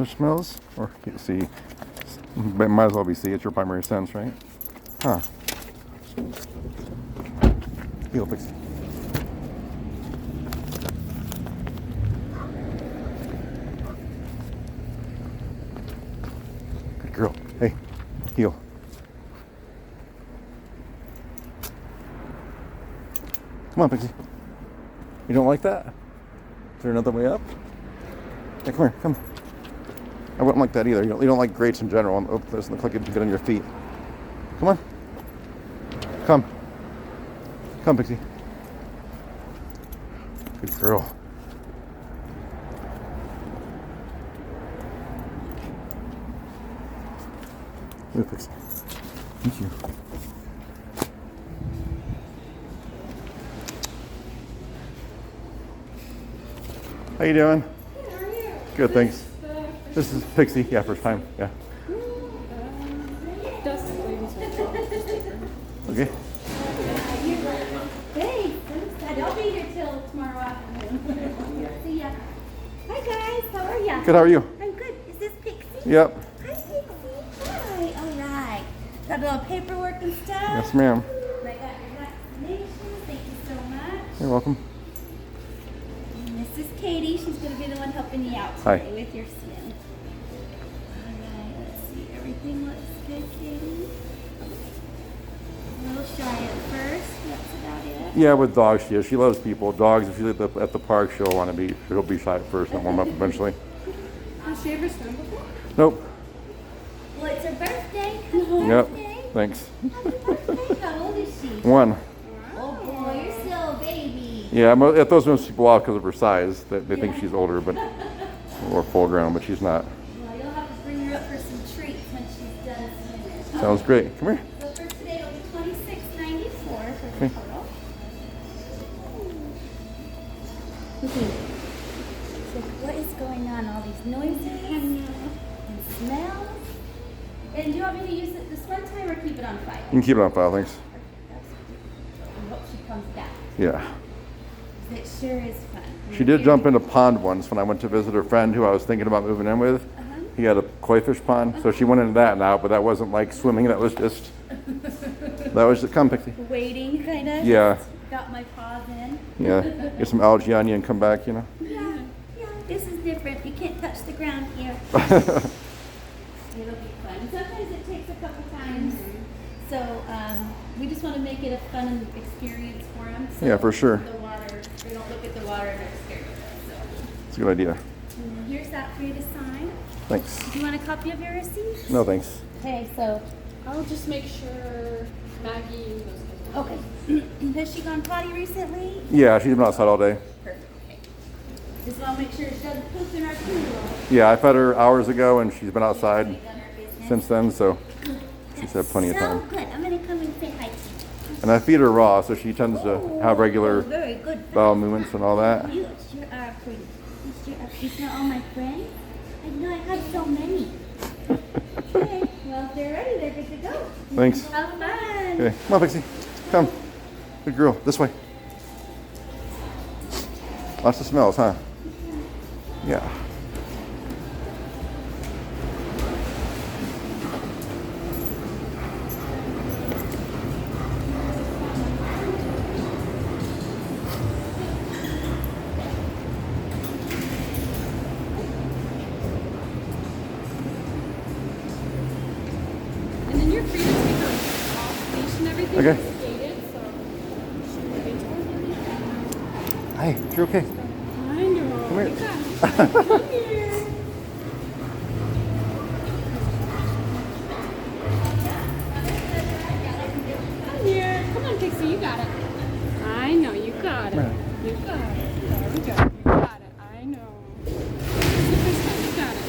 smells? Or see? Might as well be see. It's your primary sense, right? Huh. Heel, Pixie. Good girl. Hey, heel. Come on, Pixie. You don't like that? Is there another way up? Hey, come here, come. I wouldn't like that either. You don't like grates in general. Oh, this doesn't look like it can get on your feet. Come on. Come. Come, Pixie. Good girl. Here, Pixie. Thank you. How you doing? Good, how are you? Good, thanks. This is Pixie. Yeah, first time. Yeah. Okay. Thanks. I'll be here till tomorrow afternoon. See ya. Hi guys, how are ya? Good, how are you? I'm good. Is this Pixie? Yep. Hi Pixie. Hi. All right. Got a little paperwork and stuff. Yes, ma'am. I got your vaccinations. Thank you so much. You're welcome. And this is Katie. She's going to be the one helping you out Hi. today with your skin. All right. Let's see. Everything looks good, Katie. A little shy at first. That's about it. Yeah, with dogs she is. She loves people. Dogs, if she's at the park, she'll be shy at first and warm up eventually. Has she ever swum before? Nope. Well, it's her birthday. Happy Yep. birthday. Thanks. Happy birthday. How old is she? 1. Oh boy, you're still a baby. Yeah, it throws most people off because of her size. They think she's older, but or full grown, but she's not. Well, you'll have to bring her up for some treats when she's done swimming. Sounds great. Come here. So for today, it'll be $26.94 for the Okay. total. Okay. So what is going on? All these noises and smells. And do you want me to use it this one time or keep it on file? You can keep it on file, thanks. I hope she comes back. Yeah. It sure is fun. She did jump in a pond once when I went to visit her friend who I was thinking about moving in with. He had a koi fish pond, so she went into that now, but that wasn't like swimming, that was just, come Pixie. Waiting, kind of. Yeah. Got my paws in. Yeah, get some algae on you and come back, Yeah, this is different. You can't touch the ground here. It'll be fun. Sometimes it takes a couple times. So we just want to make it a fun experience for them. So Yeah, for sure. The water, they don't look at the water and they're scared of it. It's a good idea. So here's that for you to sign. Thanks. Do you want a copy of your receipt? No, thanks. Okay, so, I'll just make sure Maggie knows. okay. Has she gone potty recently? Yeah, she's been outside all day. Perfect, okay. Just want to make sure she doesn't poop in our food bowl. Yeah, I fed her hours ago and she's been outside Done her business. since then, so she's had plenty of time. So good. I'm going to come and say hi to you. And I feed her raw, so she tends to have regular Very good. bowel movements and all that. You sure are pretty. You sure are. These are all my friends? I know I have so many. Okay, well, if they're ready, they're good to go. Thanks. Have fun. Okay, come on, Pixie. Come. Good girl. This way. Lots of smells, huh? Yeah. And then you're free to take her off leash and everything. Okay. It's gated, so should we wait till Hi, you're okay. I know. Come here. You got it. Come here. Come here. Come on, Pixie, you got it. I know, you got it. You got it. There we go. You got it. I know. It's the first time. You got it.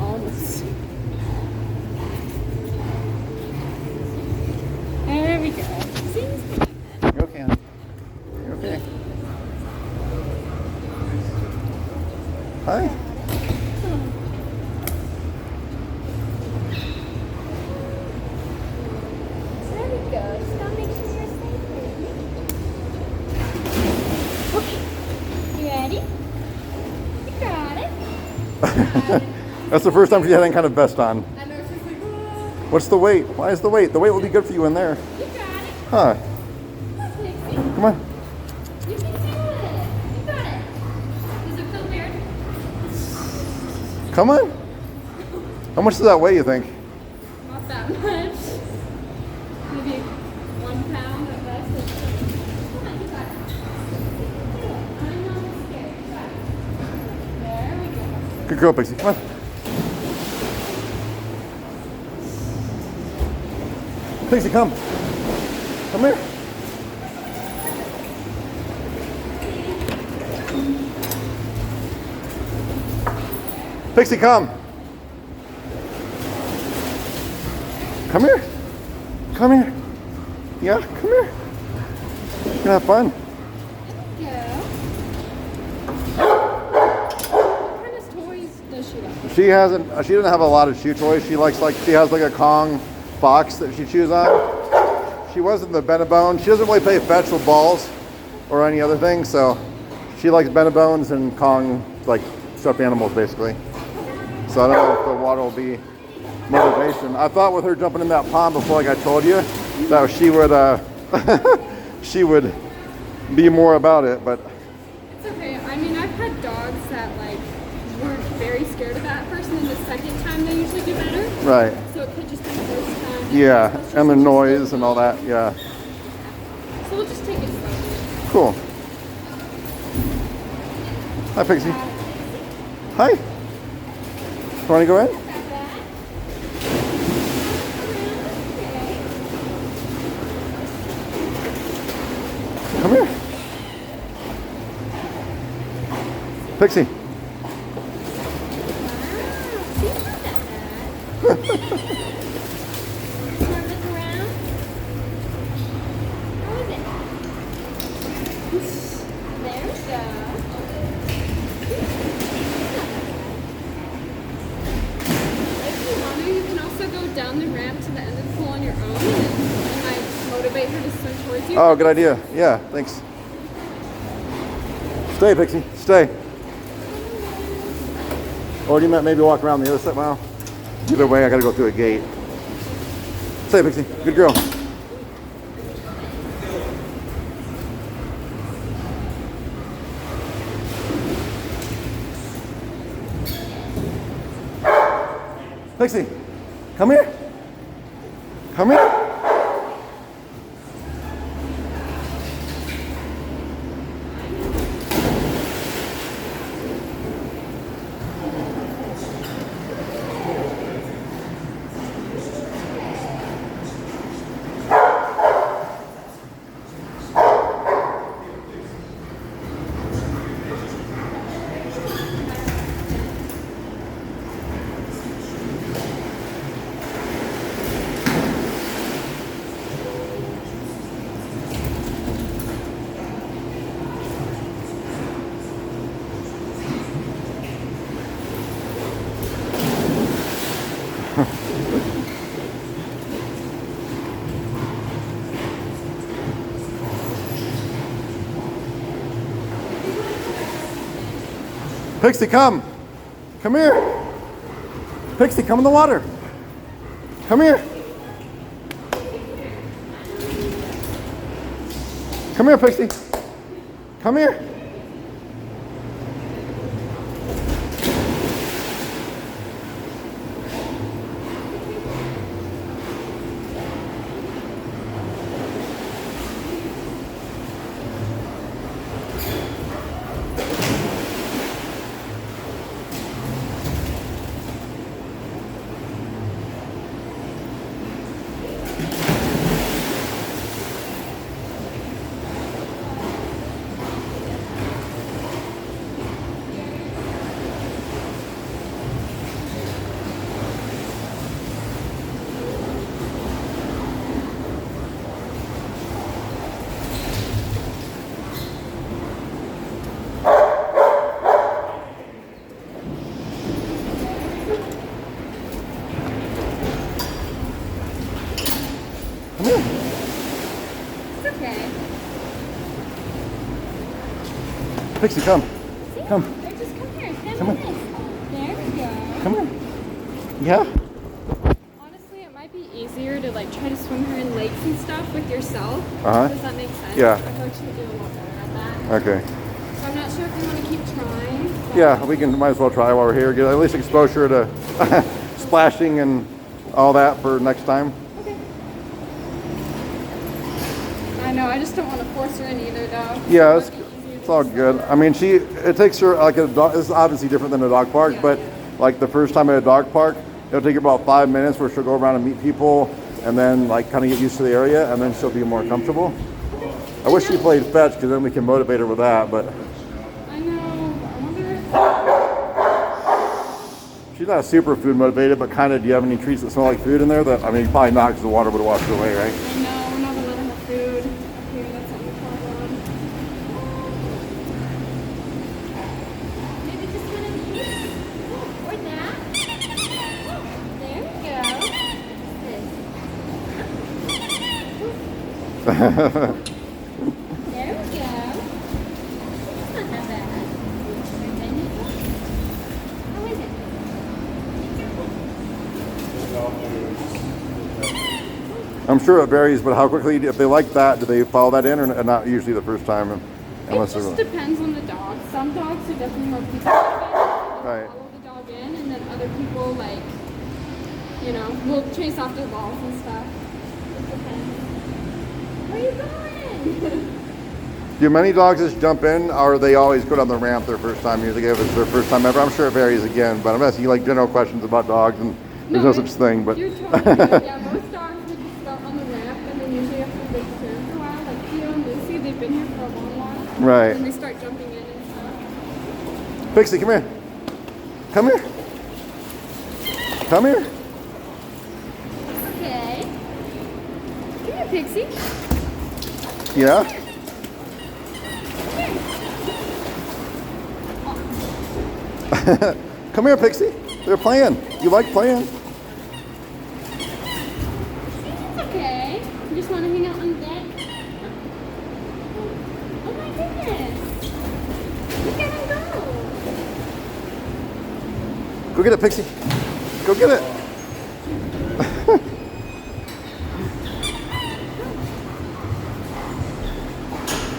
Almost. There we go. See? You're okay, honey. You're okay. That's the first time she had any kind of vest on. I know, she's like, oh. What's the weight? Why is the weight? The weight will be good for you in there. You got it. Huh. Come on, Pixie. Come on. You can do it. You got it. Does it feel weird? Come on. How much does that weigh, you think? Not that much. Maybe 1 pound at best. Come on, you got it. I know it's scary. You got it. There we go. Good girl, Pixie. Come on. Pixie, come. Come here. Pixie, come. Come here. Come here. Yeah, come here. You're gonna have fun. Yeah. What kind of toys does she like? She doesn't have a lot of shoe toys. She has like a Kong box that she chews on. She wasn't the Benebone. She doesn't really play fetch with balls or any other thing, so she likes Benebones and Kong, like stuffed animals basically. So I don't know if the water will be motivation. I thought with her jumping in that pond before, like I told you, that she would she would be more about it, but It's okay. I mean, I've had dogs that like weren't very scared of that first, and then the second time they usually do better. right. So it could just be the first time. Yeah, and the noise and all that. Yeah, So we'll just take it slowly. cool. Hi, Pixie. Hi. You want to go in? Come here. Pixie. Down the ramp to the end of the pool on your own and like motivate her to swim towards you. Oh, good idea. Yeah, thanks. Stay, Pixie. Stay. Or you meant maybe walk around the other side? Well, either way, I gotta go through a gate. Stay, Pixie. Good girl. Pixie, come here. Come here. Pixie, come. Come here. Pixie, come in the water. Come here. Come here, Pixie. Come here. It's okay. Pixie, come. Come. Just come here. Stand Come on on. this. There we go. Come here. Yeah? Honestly, it might be easier to like try to swim her in lakes and stuff with yourself. Uh-huh. Does that make sense? Yeah. I feel like she would do a lot better at that. Okay. So I'm not sure if you want to keep trying. but- Yeah, we can might as well try while we're here. Get at least exposure to splashing and all that for next time. Okay. I know, I just don't want to force her in either though. Yeah, It might be easier it's to all just- good. I mean, it takes her like a dog. This is obviously different than a dog park, Yeah. but like the first time at a dog park, it'll take her about 5 minutes where she'll go around and meet people, and then like kind of get used to the area, and then she'll be more comfortable. I wish she played fetch because then we can motivate her with that, but I know, I wonder if... she's not super food motivated. But kind of, do you have any treats that smell like food in there? That I mean, probably not because the water would have washed it away, right? I know, we're not going to let her have food. Okay, that's something to follow on. Maybe just one of these. Or that. There we go. There we go. It's not that bad. How is it? I'm sure it varies, but how quickly, if they like that, do they follow that in, or not usually the first time? It Unless just they're depends on the dog. Some dogs are definitely more people Right. follow the dog in, and then other people like, you know, will chase after balls and stuff. It depends. Where are you going? Do many dogs just jump in, or they always go down the ramp their first time? Usually, if it's their first time ever. I'm sure it varies again, but I'm asking you like general questions about dogs, and there's no such thing. But You're totally good. Yeah, most dogs would just start on the ramp, and then usually after they turn for a while, like Theo and Lucy, they've been here for a long while. Right. And they start jumping in and stuff. Pixie, come here. Come here. Come here. Okay. Come here, Pixie. Yeah. Come here, Pixie. They're playing. You like playing? It's okay. You just want to hang out on deck? Oh my goodness. Look at him go. Go get it, Pixie. Go get it.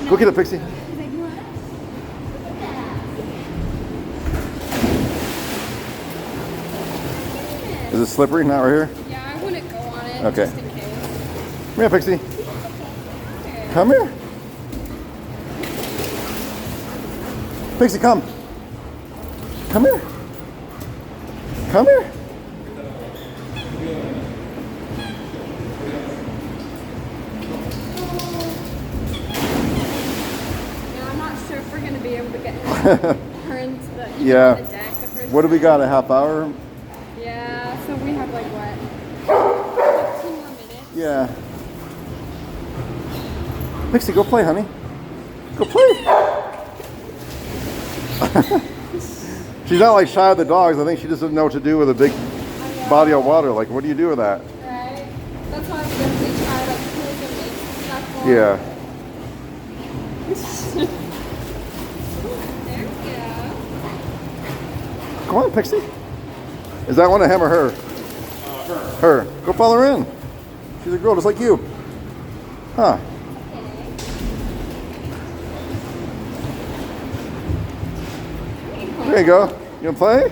Go get it, Pixie. He's like, what? Look at that. Is it slippery? Not right here? Yeah, I wouldn't go on it Okay. just in case. Come here, Pixie. Okay. Come here. Pixie, come. Come here. Come here. Yeah, I'm not sure if we're going to be able to get her into the, even Yeah. on the deck the first What do we time. got? A half hour? Yeah, so we have like what? 15 more minutes. Yeah. Pixie, go play, honey. Go play. She's not like shy of the dogs. I think she just doesn't know what to do with a big body of water. Like, what do you do with that? Right? That's why we definitely try like pools and lakes and stuff for her. Yeah. There we go. Come on, Pixie. Is that one of him or her? Her. Go follow her in. She's a girl just like you. Huh. There you go. You gonna play?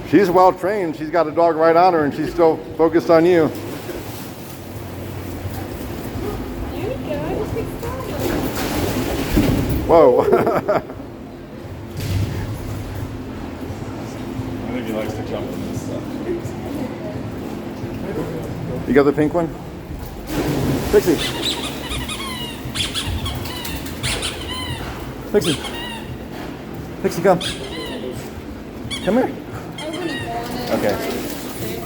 She's well trained. She's got a dog right on her and she's still focused on you. There we go. Just explore. Whoa. I think he likes to jump in this stuff. You got the pink one? Pixie. Pixie. Pixie, come. Come here. I wouldn't go on it. Okay. Sorry.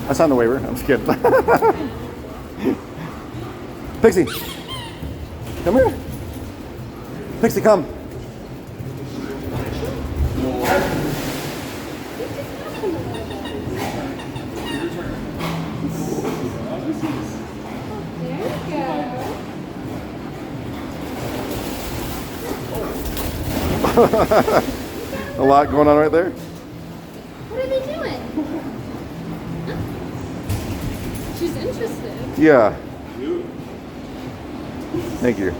I signed the waiver. I'm just kidding. Pixie. Come here. Pixie, come. A lot going on right there. What are they doing? Huh? She's interested. Yeah. Thank you.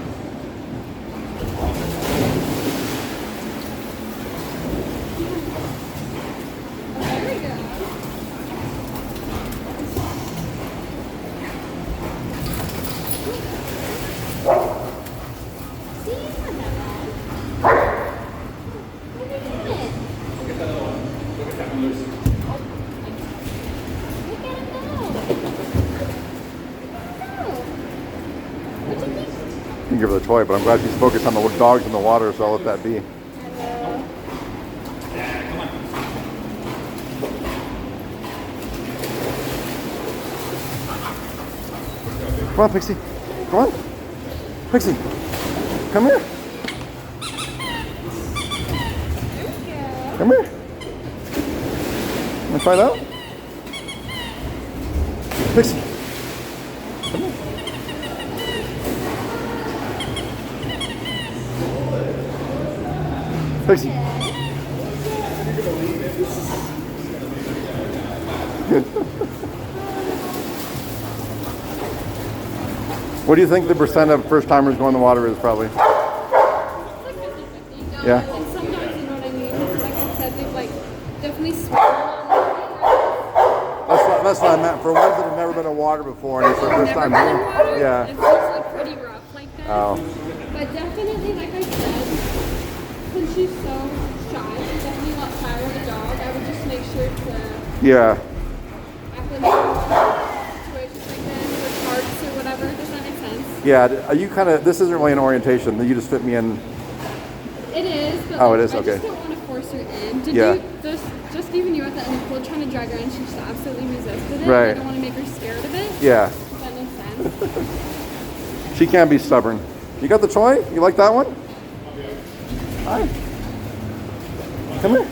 There we go. See, it's not that bad. What are they doing? Look at that loose. Look at him go. No. What do you think? You can give her the toy, but I'm glad she's focused on the dogs in the water, so I'll let that be. Hello. Come on, Pixie. Come on. Pixie, come here. There we go. Come here. Wanna try it out? Pixie. Come here. Pixie. What do you think the percent of first timers going in the water is probably? It's like 50-50. Yeah. And sometimes, you know what I mean? Like I said, they've like definitely swum on That's what I meant. For ones that have never been in water before and it's their first time never been in here. water. Yeah. It's usually pretty rough like that. Oh. But definitely, like I said, since she's so shy, she's definitely a lot shyer of a dog. I would just make sure to Yeah. acclimate her to situations like this or parks or whatever. Does that make sense? Yeah. You kind of. This isn't really an orientation. You just fit me in. It is, but Oh, like, it is? I Okay. just don't want to force her in. Did Yeah. you just even you at the end of the pool trying to drag her in, she just absolutely resisted it. Right. I don't want to make her scared of it. Yeah. Does that make sense? She can be stubborn. You got the toy? You like that one? Hi. Come here.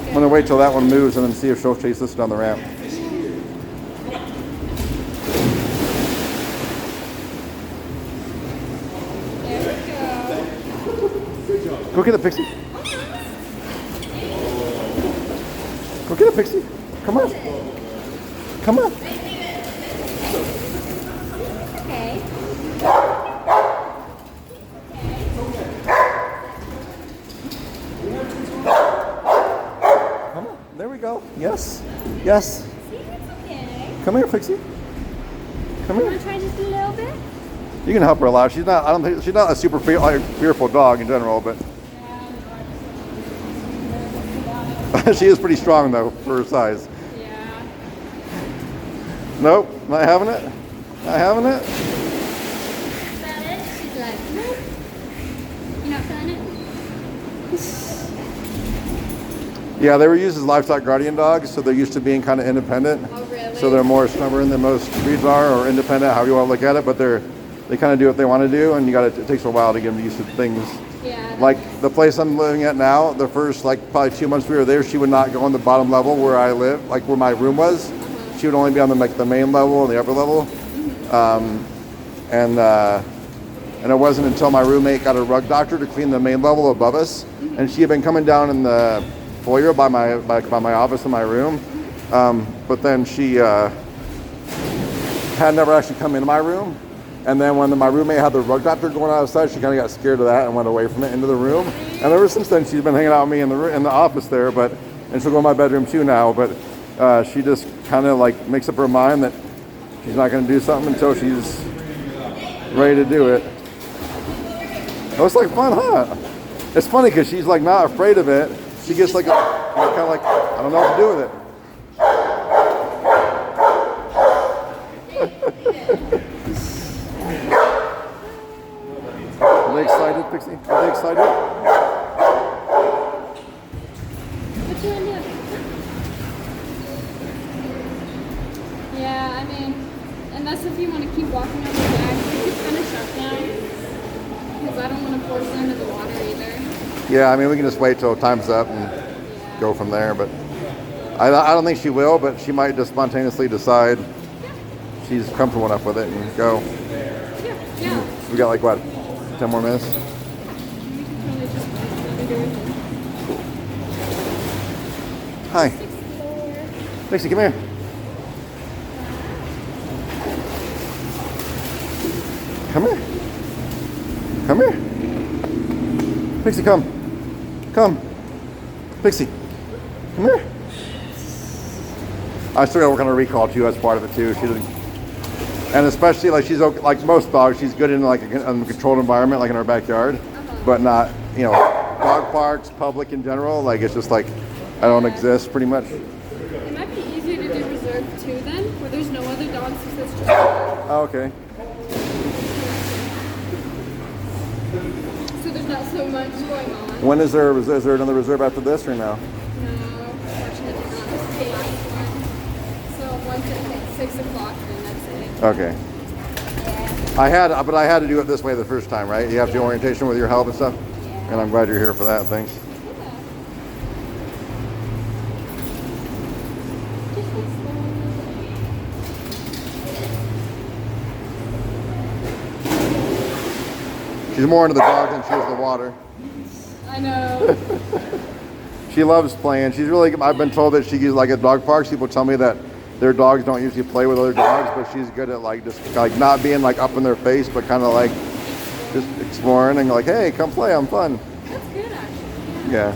I'm gonna wait till that one moves and then see if she'll chase us down the ramp. There we go. Go get it, Pixie. Go get it, Pixie. Come on. Come on. Okay. Come on. There we go. Yes. Yes. See, it's okay. Come here, Pixie. Come You here. want to try just a little bit? You can help her a lot. She's not. I don't think she's not a super fearful dog in general, but she is pretty strong though for her size. Yeah. Nope, not having it. Not having it. Is that it? She's like, nope. You're not feeling it? Yeah, they were used as livestock guardian dogs, so they're used to being kind of independent. Oh, really? So they're more stubborn than most breeds are, or independent, however you want to look at it. But they kind of do what they want to do, and it takes a while to get them used to things. Yeah. Like the place I'm living at now, the first probably 2 months we were there, she would not go on the bottom level where I live, like where my room was. She would only be on the main level and the upper level. And it wasn't until my roommate got a rug doctor to clean the main level above us, and she had been coming down in the foyer by my office in my room, but then she had never actually come into my room. And then when my roommate had the rug doctor going outside, she kind of got scared of that and went away from it into the room. And ever since then, she's been hanging out with me in the office there, and she'll go in my bedroom too now. But she just kind of like makes up her mind that she's not going to do something until she's ready to do it. Oh, it's like fun, huh? It's funny because she's like not afraid of it. She gets like kind of like, I don't know what to do with it. Are they excited, Pixie? Are they excited? What you want to do? Yeah, I mean, unless if you want to keep walking on the back, you could kind of shut down. Because I don't want to force them into the water either. Yeah, I mean, we can just wait till time's up and go from there. But I don't think she will, but she might just spontaneously decide she's comfortable enough with it and go. Yeah. We got like, what, 10 more minutes? Hi. Explore. Pixie, come here. Come here. Come here. Pixie, come. Come. Pixie, come here. I still gotta work on her recall too. That's part of it too. She doesn't, and especially like she's okay, like most dogs, she's good in like a controlled environment, like in our backyard, but not, you know, dog parks, public in general. Like it's just like I don't exist pretty much. It might be easier to do reserve too then, where there's no other dogs because it's just Oh, okay. so there's not so much going on. When is there another reserve after this or no? No, unfortunately not. This is the last one. So once it hits 6 o'clock, then that's it. Okay. I had to do it this way the first time, right? You have the orientation with your help and stuff. And I'm glad you're here for that. Thanks. She's more into the dog than she is the water. I know. She loves playing. She's really, I've been told that she's like at dog parks. People tell me that their dogs don't usually play with other dogs, but she's good at like just like not being like up in their face, but kind of like just exploring and like, hey, come play, I'm fun. That's good actually. Yeah.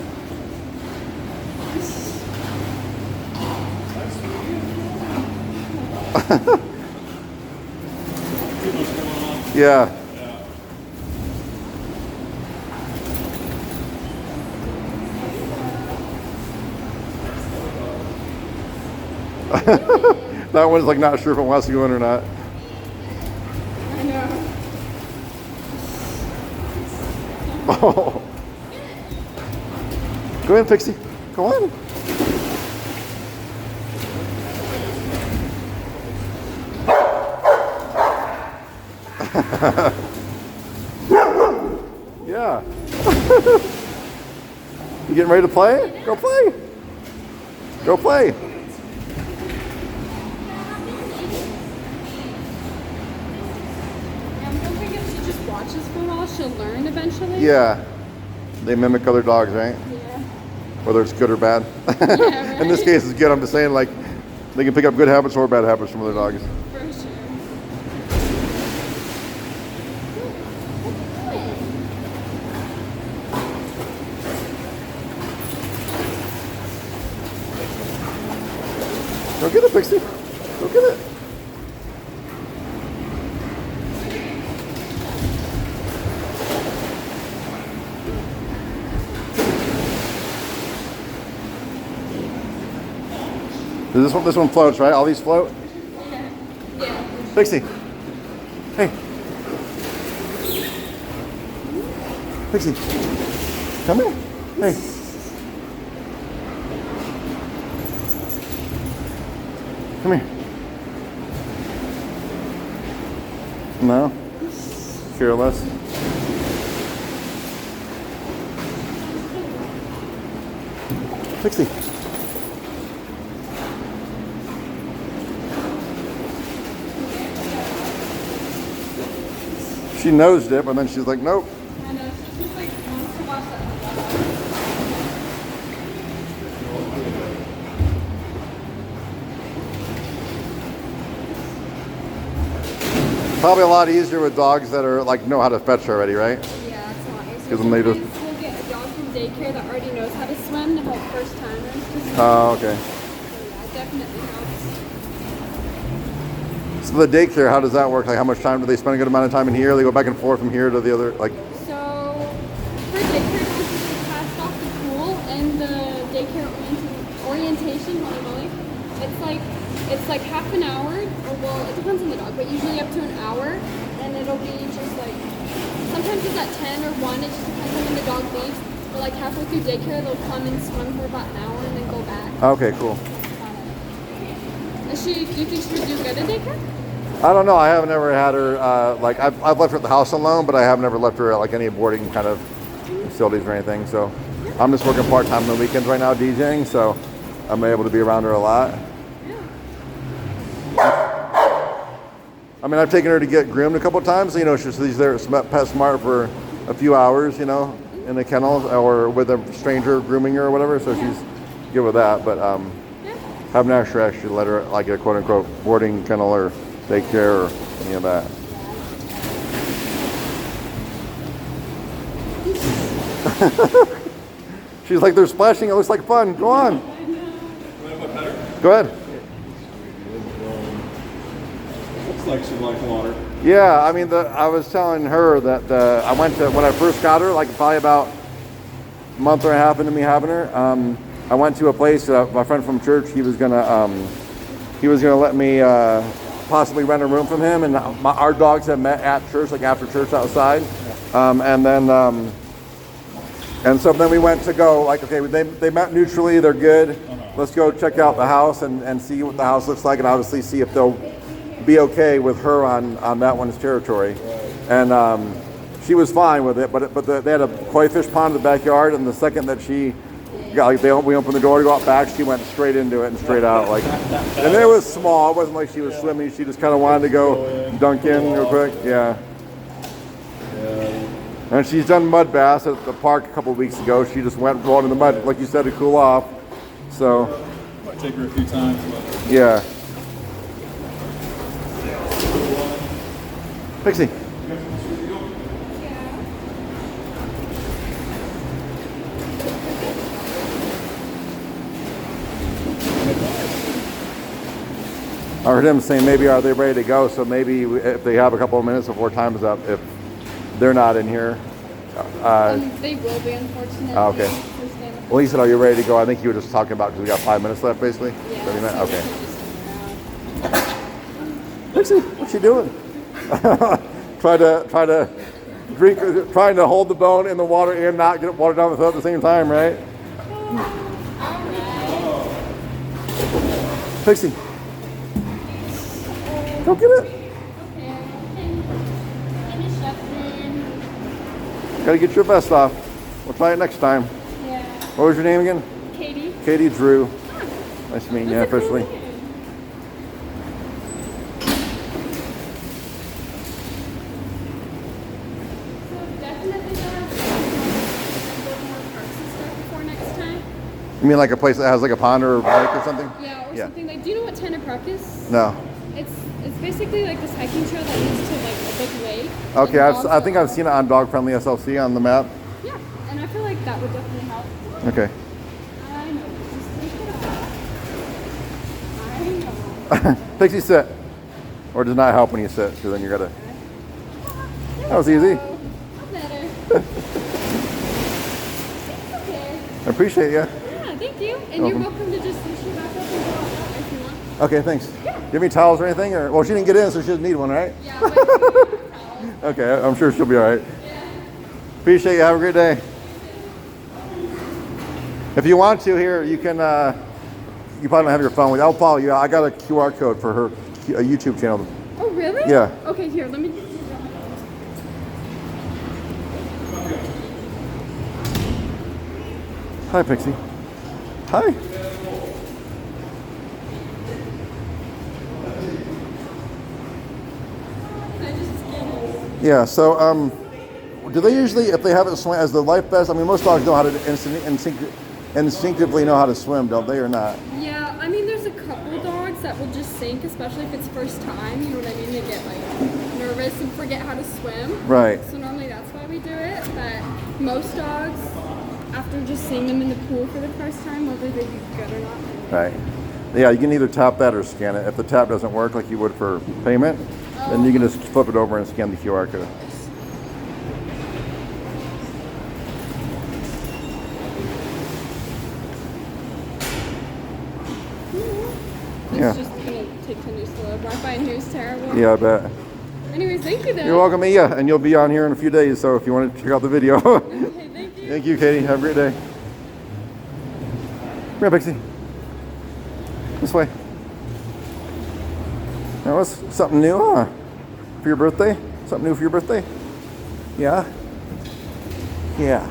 Yeah. That one's like not sure if it wants to go in or not. I know. Oh. Go in, Pixie. Go on. Yeah. You getting ready to play? Go play. Go play. I'm hoping if she just watches for a while, she'll learn eventually. Yeah. They mimic other dogs, right? Yeah. Whether it's good or bad. Yeah, In this right. case, it's good. I'm just saying, like, they can pick up good habits or bad habits from other dogs. For sure. Go get it, Pixie. Go get it. This one floats, right? All these float? Yeah. Yeah. Pixie. Hey. Pixie. Come here. Hey. Come here. No? Fearless. Pixie. She nosed it, but then she's like, nope. I know. She just like wants to watch that. Probably a lot easier with dogs that are like know how to fetch already, right? Yeah, it's not easy. 'Cause when they just- Sometimes we'll get a dog from daycare that already knows how to swim to help first timers. Oh, okay. So yeah, it definitely helps. So the daycare, how does that work? Like, how much time do they spend? A good amount of time in here? They go back and forth from here to the other, like. So for daycare, this is passed off the pool and the daycare orientation. It's like half an hour, or well, it depends on the dog, but usually up to an hour, and it'll be just like sometimes it's at 10 or 1. It just depends on when the dog leaves. But like halfway through daycare, they'll come and swim for about an hour and then go back. Okay, cool. Do you think she would do good at daycare? I don't know. I haven't ever had her. Like, I've left her at the house alone, but I have never left her at like any boarding kind of facilities or anything. So I'm just working part time on the weekends right now, DJing. So I'm able to be around her a lot. I mean, I've taken her to get groomed a couple of times. You know, she's there at Pet Smart for a few hours, you know, in the kennel or with a stranger grooming her or whatever. So she's good with that. But Yeah. haven't actually let her like a quote unquote boarding kennel or daycare or any of that. She's like, they're splashing. It looks like fun. Go on. Go ahead. Looks like she likes water. Yeah, I mean, I was telling her that I went to, when I first got her, like probably about a month and a half into me having her, I went to a place, my friend from church, he was gonna let me possibly rent a room from him, and our dogs had met at church, like after church outside, and so then we went to go, like, okay, they met neutrally, they're good, let's go check out the house and see what the house looks like, and obviously see if they'll be okay with her on that one's territory. And she was fine with it, but they had a koi fish pond in the backyard, and the second that she got, like, we opened the door to go out back, she went straight into it and straight out, like, and it was small, it wasn't like she was swimming, she just kind of wanted to go dunk in real quick. Yeah. And she's done mud baths at the park a couple of weeks ago. She just went rolling in the mud, like you said, to cool off. So Might take her a few times, but yeah. Pixie. I heard him saying maybe are they ready to go, so maybe if they have a couple of minutes before time is up, if they're not in here. They will be, unfortunately. Oh, okay. Well, he said, are you ready to go? I think you were just talking about because we got 5 minutes left, basically. Yeah. 30 minutes? So Okay. we can just hang around. Pixie, what's she doing? trying to drink, trying to hold the bone in the water and not get it watered down the throat at the same time, right? Pixie, go get it. Gotta get your vest off. We'll try it next time. Yeah. What was your name again? Katie. Katie Drew. Nice meeting you officially. You mean like a place that has like a pond or a lake or something? Yeah, or Yeah. something like. Do you know what Tendercrook is? No. It's basically like this hiking trail that leads to like a big lake. Okay, And I think I've seen it on Dog Friendly SLC on the map. Yeah, and I feel like that would definitely help. Okay. I know. Just take it off. I know. Pixie, sit. Or does not help when you sit, because then you gotta. That was easy. I'm better. It's okay. I appreciate you. Yeah, thank you. And you're welcome to just push it back up and go out that way if you want. Okay, thanks. Yeah. Do you have any towels or anything? Or well, she didn't get in, so she doesn't need one, right? Yeah, but you can have towels. Okay, I'm sure she'll be all right. Yeah. Appreciate you. Have a great day. If you want to, here you can. You probably don't have your phone with you. I'll follow you. I got a QR code for her a YouTube channel. Oh, really? Yeah. Okay, here, let me. Hi, Pixie. Hi. Yeah. So, do they usually, if they have it swim as the life vest? I mean, most dogs know how to instinctively know how to swim, don't they, or not? Yeah, I mean, there's a couple dogs that will just sink, especially if it's first time. You know what I mean? They get like nervous and forget how to swim. Right. So normally that's why we do it. But most dogs, after just seeing them in the pool for the first time, whether they do good or not. Right. Yeah, you can either tap that or scan it. If the tap doesn't work like you would for payment, then you can just flip it over and scan the QR code. Yeah. It's just gonna take 10 years to load. Wi-Fi in here is terrible. Yeah, I bet. Anyways, thank you though. You're welcome. Yeah, and you'll be on here in a few days, so if you want to check out the video. Okay, thank you. Thank you, Katie. Have a great day. Come here, Pixie. This way. That was something new, huh? For your birthday? Something new for your birthday? Yeah? Yeah.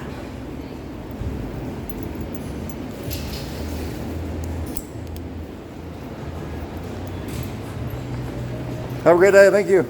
Have a great day. Thank you.